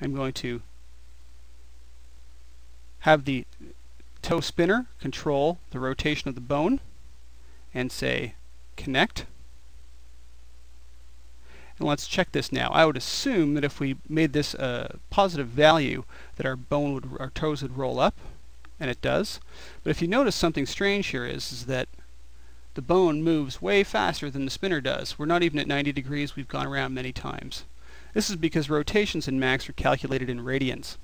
I'm going to have the toe spinner control the rotation of the bone and say connect. And let's check this now. I would assume that if we made this a positive value that our toes would roll up, and it does. But if you notice, something strange here is that the bone moves way faster than the spinner does. We're not even at 90 degrees, we've gone around many times. This is because rotations in max are calculated in radians.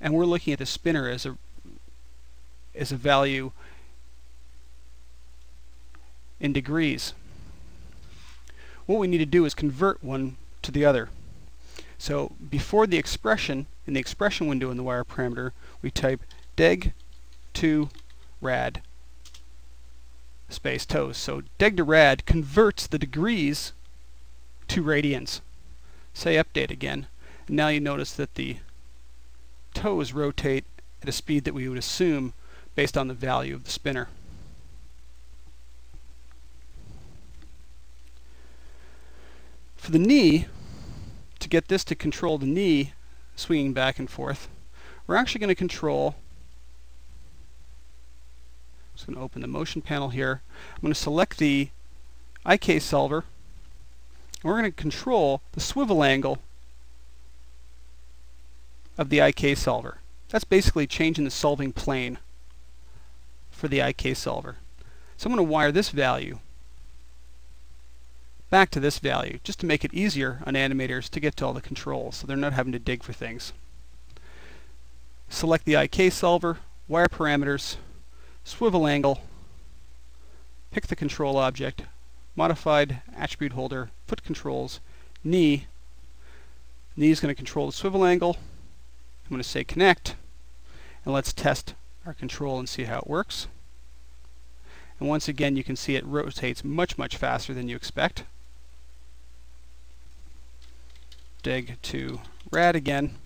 And we're looking at the spinner as a value in degrees. What we need to do is convert one to the other. So before the expression, in the expression window in the wire parameter, we type deg2 rad space toes. So deg to rad converts the degrees to radians. Say update again. And now you notice that the toes rotate at a speed that we would assume based on the value of the spinner. For the knee, to get this to control the knee swinging back and forth, we're actually going to control, I'm just going to open the motion panel here, I'm going to select the IK solver, and we're going to control the swivel angle of the IK solver. That's basically changing the solving plane for the IK solver. So I'm going to wire this value back to this value just to make it easier on animators to get to all the controls so they're not having to dig for things. Select the IK solver, wire parameters, swivel angle, pick the control object, modified attribute holder, foot controls, knee. Knee is going to control the swivel angle. I'm going to say connect, and let's test our control and see how it works. And once again, you can see it rotates much faster than you expect. Dig to rad again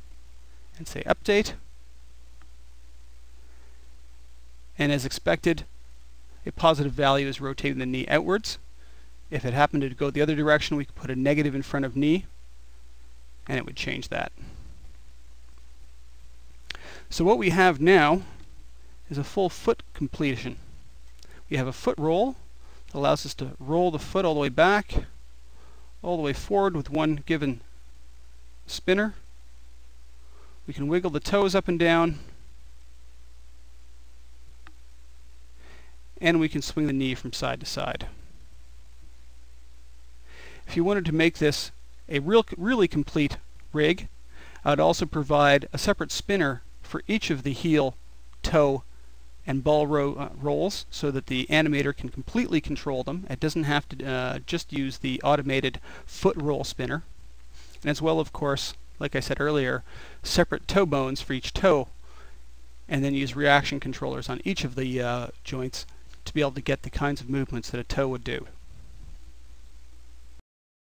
and say update. And as expected, a positive value is rotating the knee outwards. If it happened to go the other direction, we could put a negative in front of knee, and it would change that. So what we have now is a full foot completion. We have a foot roll that allows us to roll the foot all the way back, all the way forward with one given spinner. We can wiggle the toes up and down, and we can swing the knee from side to side. If you wanted to make this a really complete rig, I would also provide a separate spinner for each of the heel, toe, and ball rolls so that the animator can completely control them. It doesn't have to just use the automated foot roll spinner. And as well, of course, like I said earlier, separate toe bones for each toe, and then use reaction controllers on each of the joints to be able to get the kinds of movements that a toe would do.